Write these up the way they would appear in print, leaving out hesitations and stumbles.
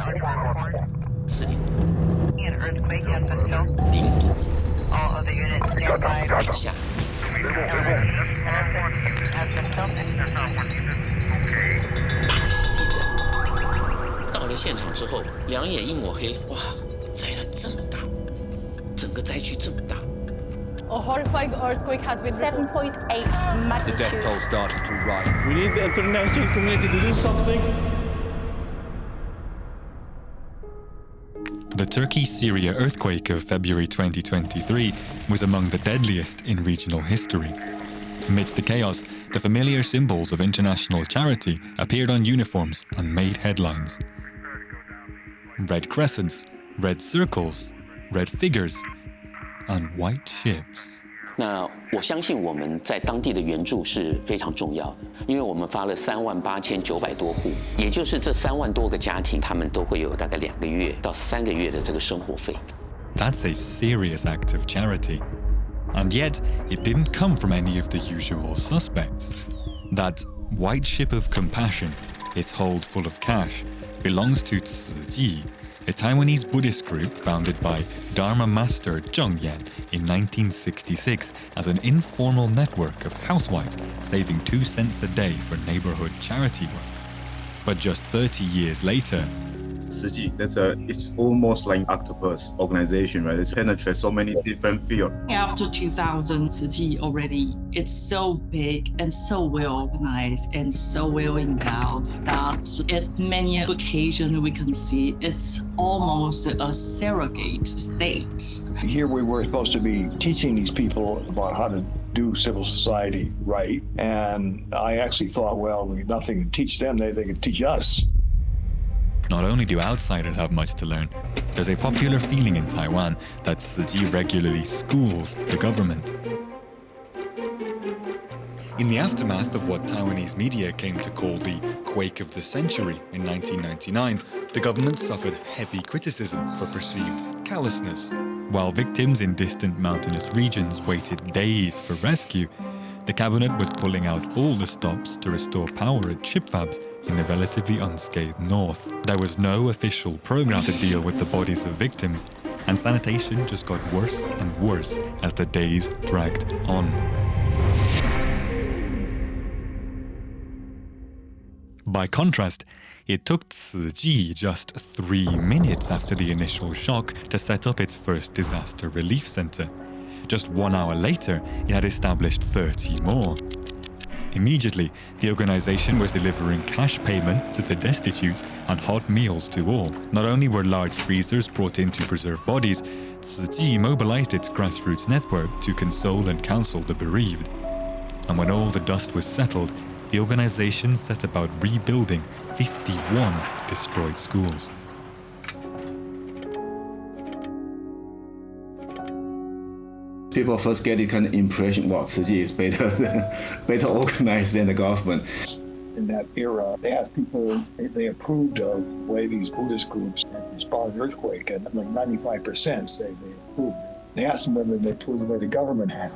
4点多，0度，下地震。到了现场之后，两眼一抹黑，哇，灾难这么大，整个灾区这么大。A horrifying earthquake has been 7.8 magnitude. The death toll started to rise. We need the international community to do something. The Turkey-Syria earthquake of February 2023 was among the deadliest in regional history. Amidst the chaos, the familiar symbols of international charity appeared on uniforms and made headlines. Red crescents, red circles, red figures, and white ships. 那我相信我们在当地的援助是非常重要的，因为我们发了38900多户，也就是这3万多个家庭，他们都会有大概2个月到3个月的这个生活费。That's a serious act of charity. And yet, it didn't come from any of the usual suspects. That white ship of compassion, its hold full of cash, belongs to Tzu Chi, a Taiwanese Buddhist group founded by Dharma master Cheng in 1966 as an informal network of housewives saving 2 cents a day for neighborhood charity work. But just 30 years later, Tzu Chi, it's almost like an octopus organization, right? It penetrates so many different fields. After 2000, Tzu Chi already, it's so big and so well organized and so well endowed that at many occasions we can see it's almost a surrogate state. Here we were supposed to be teaching these people about how to do civil society right. And I actually thought, well, we nothing to teach them, they could teach us. Not only do outsiders have much to learn, there's a popular feeling in Taiwan that Tzu Chi regularly schools the government. In the aftermath of what Taiwanese media came to call the quake of the century in 1999, the government suffered heavy criticism for perceived callousness. While victims in distant mountainous regions waited days for rescue, the cabinet was pulling out all the stops to restore power at chip fabs in the relatively unscathed north. There was no official program to deal with the bodies of victims, and sanitation just got worse and worse as the days dragged on. By contrast, it took Tzu Chi just 3 minutes after the initial shock to set up its first disaster relief center. Just 1 hour later, it had established 30 more. Immediately, the organization was delivering cash payments to the destitute and hot meals to all. Not only were large freezers brought in to preserve bodies, Tzu Chi mobilized its grassroots network to console and counsel the bereaved. And when all the dust was settled, the organization set about rebuilding 51 destroyed schools. People first get the kind of impression, well, Tzu Chi is better organized than the government. In that era, they have people, they approved of the way these Buddhist groups responded to the earthquake, and like 95% say they approved. They asked them whether they approved the way the government had.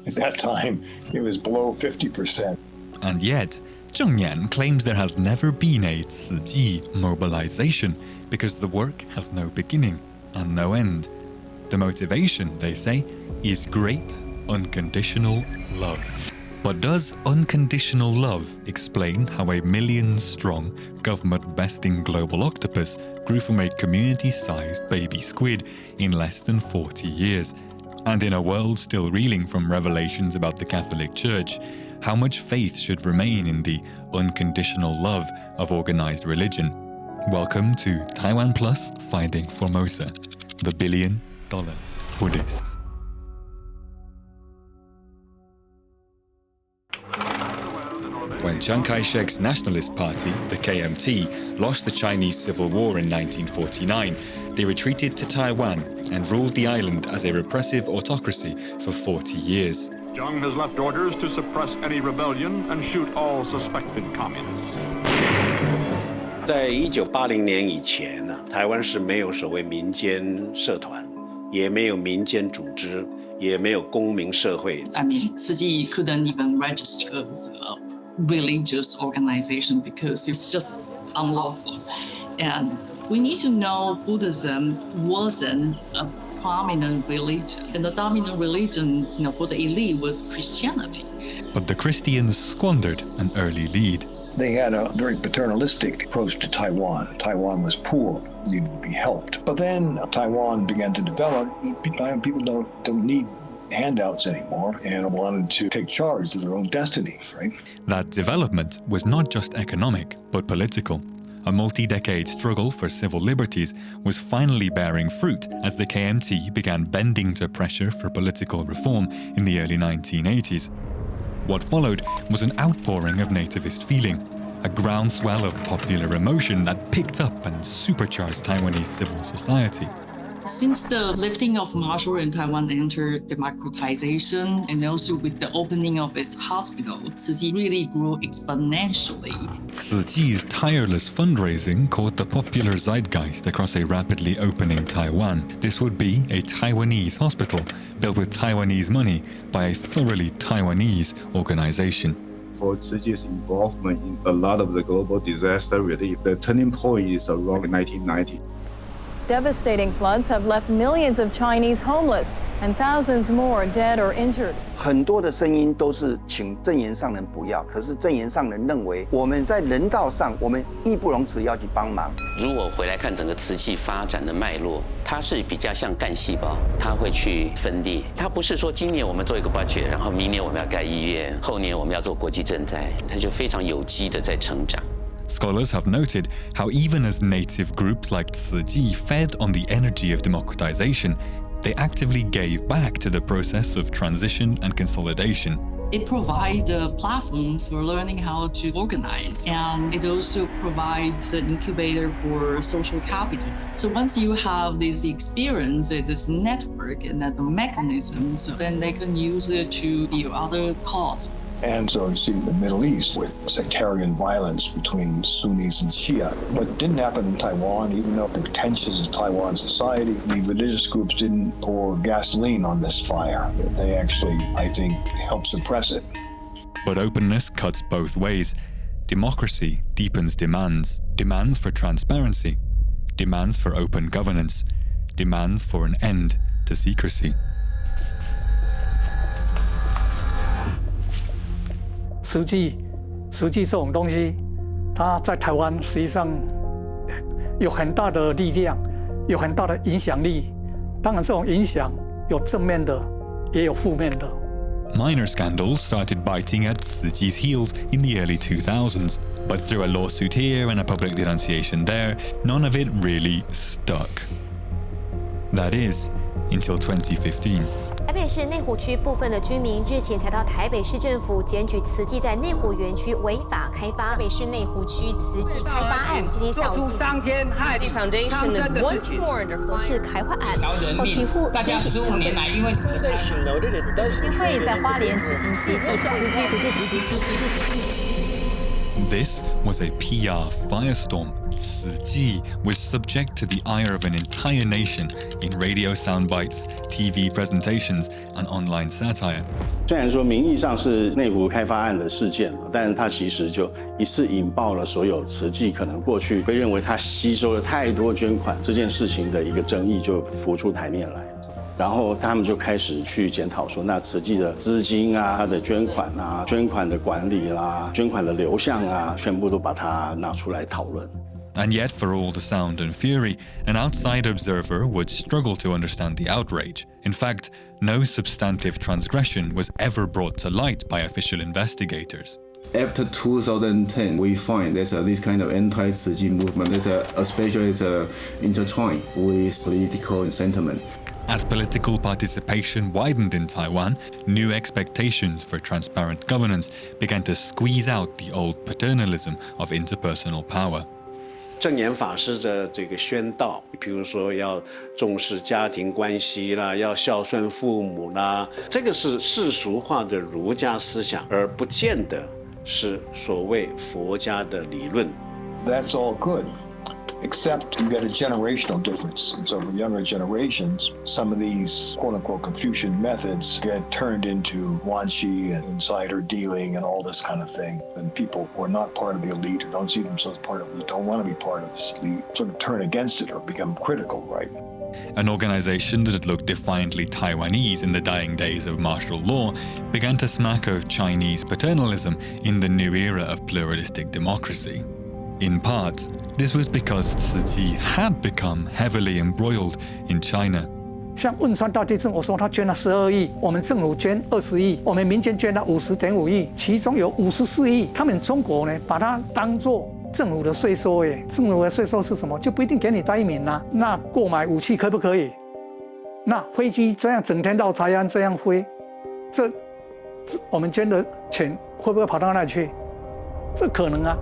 At that time, it was below 50%. And yet, Cheng claims there has never been a Tzu Chi mobilization because the work has no beginning and no end. The motivation, they say, is great unconditional love. But does unconditional love explain how a million-strong, government-besting global octopus grew from a community-sized baby squid in less than 40 years? And in a world still reeling from revelations about the Catholic Church, how much faith should remain in the unconditional love of organized religion? Welcome to TaiwanPlus Finding Formosa, the $1 billion Buddhists. When Chiang Kai-shek's Nationalist Party, the KMT, lost the Chinese Civil War in 1949, they retreated to Taiwan and ruled the island as a repressive autocracy for 40 years. Cheng has left orders to suppress any rebellion and shoot all suspected communists. 在1980年以前呢，台湾是没有所谓民间社团，也没有民间组织，也没有公民社会。I mean, Tzu Chi couldn't even register as a religious organization because it's just unlawful. And we need to know Buddhism wasn't a prominent religion. And the dominant religion, for the elite was Christianity. But the Christians squandered an early lead. They had a very paternalistic approach to Taiwan. Taiwan was poor, needed to be helped. But then Taiwan began to develop. People don't need handouts anymore and wanted to take charge of their own destiny, right? That development was not just economic, but political. A multi-decade struggle for civil liberties was finally bearing fruit as the KMT began bending to pressure for political reform in the early 1980s. What followed was an outpouring of nativist feeling, a groundswell of popular emotion that picked up and supercharged Taiwanese civil society. Since the lifting of martial law in Taiwan entered democratization, and also with the opening of its hospital, Tzu Chi really grew exponentially. Tzu Chi's tireless fundraising caught the popular zeitgeist across a rapidly opening Taiwan. This would be a Taiwanese hospital, built with Taiwanese money by a thoroughly Taiwanese organization. For Tzu Chi's involvement in a lot of the global disaster relief, the turning point is around 1990. Devastating floods have left millions of Chinese homeless and thousands more dead or injured. 很多的声音都是请正言上人不要，可是正言上人认为我们在人道上，我们义不容辞要去帮忙。如果回来看整个瓷器发展的脉络，它是比较像干细胞，它会去分裂。它不是说今年我们做一个 budget， 然后明年我们要盖医院，后年我们要做国际赈灾，它就非常有机的在成长。Scholars have noted how even as native groups like Tzu Chi fed on the energy of democratization, they actively gave back to the process of transition and consolidation. It provides a platform for learning how to organize, and it also provides an incubator for social capital. So once you have this experience, this network and the mechanisms, then they can use it to the other causes. And so you see in the Middle East with sectarian violence between Sunnis and Shia. But it didn't happen in Taiwan, even though the tensions of Taiwan society, the religious groups didn't pour gasoline on this fire. They actually, I think, helped suppress it. But openness cuts both ways. Democracy deepens demands. Demands for transparency. Demands for open governance. Demands for an end to secrecy. 慈济这种东西，它在台湾实际上有很大的力量，有很大的影响力。当然，这种影响有正面的，也有负面的。Minor scandals started biting at Tzu Chi's heels in the early 2000s, but through a lawsuit here and a public denunciation there, none of it really stuck. That is, until 2015. 台北市内湖区部分的居民日前才到台北市政府检举慈济在内湖园区违法开发。台北市内湖区慈济开发案今天下午进行。Buddhist Foundation is once more under fire。是开发案，后几户大家15年来，因为基金会在花莲举行慈济。This was a PR firestorm. Tzu Chi was subject to the ire of an entire nation in radio soundbites, TV presentations, and online satire. 虽然说名义上是内湖开发案的事件，但是它其实就一次引爆了所有慈济可能过去被认为它吸收了太多捐款这件事情的一个争议就浮出台面来。然后他们就开始去检讨说，那慈济的资金啊、它的捐款啊、捐款的管理啦、捐款的流向啊，全部都把它拿出来讨论。And yet, for all the sound and fury, an outside observer would struggle to understand the outrage. In fact, no substantive transgression was ever brought to light by official investigators. After 2010, we find there's this kind of anti-Tzu Chi movement. Especially intertwined with political sentiment. As political participation widened in Taiwan, new expectations for transparent governance began to squeeze out the old paternalism of interpersonal power. 正言法师的这个宣导，比如说要重视家庭关系啦，要孝顺父母啦，这个是世俗化的儒家思想，而不见得是所谓佛家的理论。That's all good. Except you get a generational difference. And so for younger generations, some of these quote-unquote Confucian methods get turned into wanshi and insider dealing and all this kind of thing. And people who are not part of the elite or don't see themselves part of the elite, don't want to be part of this elite, sort of turn against it or become critical, right? An organization that had looked defiantly Taiwanese in the dying days of martial law began to smack of Chinese paternalism in the new era of pluralistic democracy. In part, this was because Tzu Chi had become heavily embroiled in China. 像汶川大地震，我说他捐了12亿，我们政府捐20亿，我们民间捐了50.5亿，其中有54亿，他们中国呢把它当作政府的税收耶，政府的税收是什么？就不一定给你灾民啦。那购买武器可不可以？那飞机这样整天到台湾这样飞，这我们捐的钱会不会跑到那里去？这可能啊。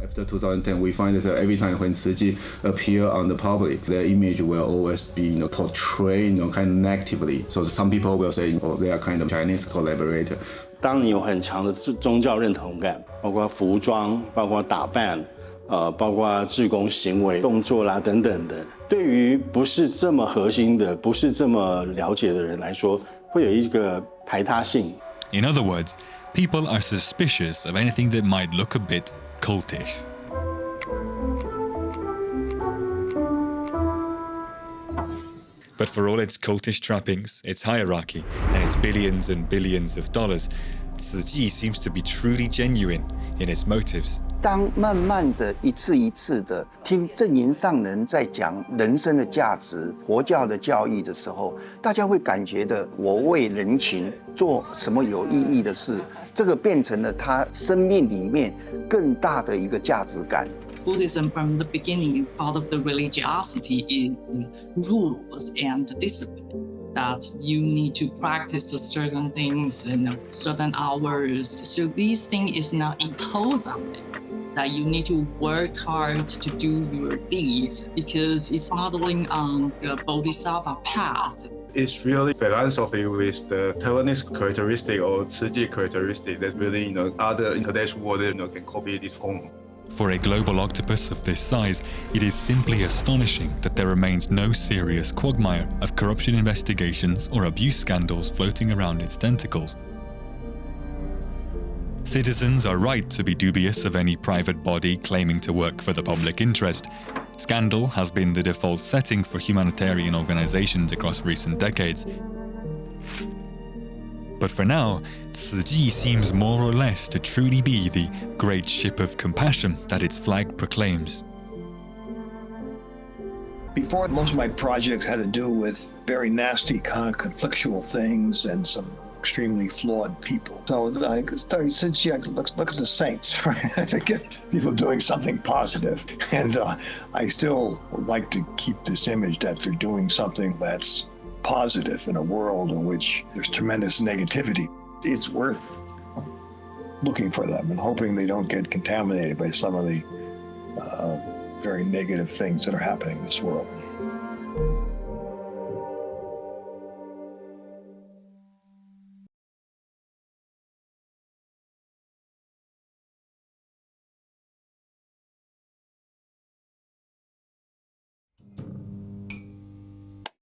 After 2010, we find that every time when Tzu Chi appear on the public, their image will always be portrayed kind of negatively. So some people will say, oh, they are kind of Chinese collaborator. 当你有很强的宗教认同感，包括服装，包括打扮，包括志工行为、动作啦等等的，对于不是这么核心的、不是这么了解的人来说，会有一个排他性。In other words, people are suspicious of anything that might look a bit cultish. But for all its cultish trappings, its hierarchy, and its billions and billions of dollars, Tzu Chi seems to be truly genuine in its motives. 当慢慢的一次一次的听正言上人在讲人生的价值、佛教的教义的时候，大家会感觉的，我为人情做什么有意义的事，这个变成了他生命里面更大的一个价值感。Buddhism from the beginning is part of the religiosity is rules and discipline. That you need to practice certain things in certain hours. So this thing is not imposed on it. That you need to work hard to do your deeds because it's modeling on the Bodhisattva path. It's really philosophy with the Taiwanese characteristic or Tzu Chi characteristic that's really, other international world, can copy this form. For a global octopus of this size, it is simply astonishing that there remains no serious quagmire of corruption investigations or abuse scandals floating around its tentacles. Citizens are right to be dubious of any private body claiming to work for the public interest. Scandal has been the default setting for humanitarian organizations across recent decades. But for now, Tzu Chi seems more or less to truly be the great ship of compassion that its flag proclaims. Before, most of my projects had to do with very nasty kind of conflictual things and some extremely flawed people. So I started, since look at the saints, right? To get people doing something positive. And I still would like to keep this image that they're doing something that's positive in a world in which there's tremendous negativity. It's worth looking for them and hoping they don't get contaminated by some of the very negative things that are happening in this world.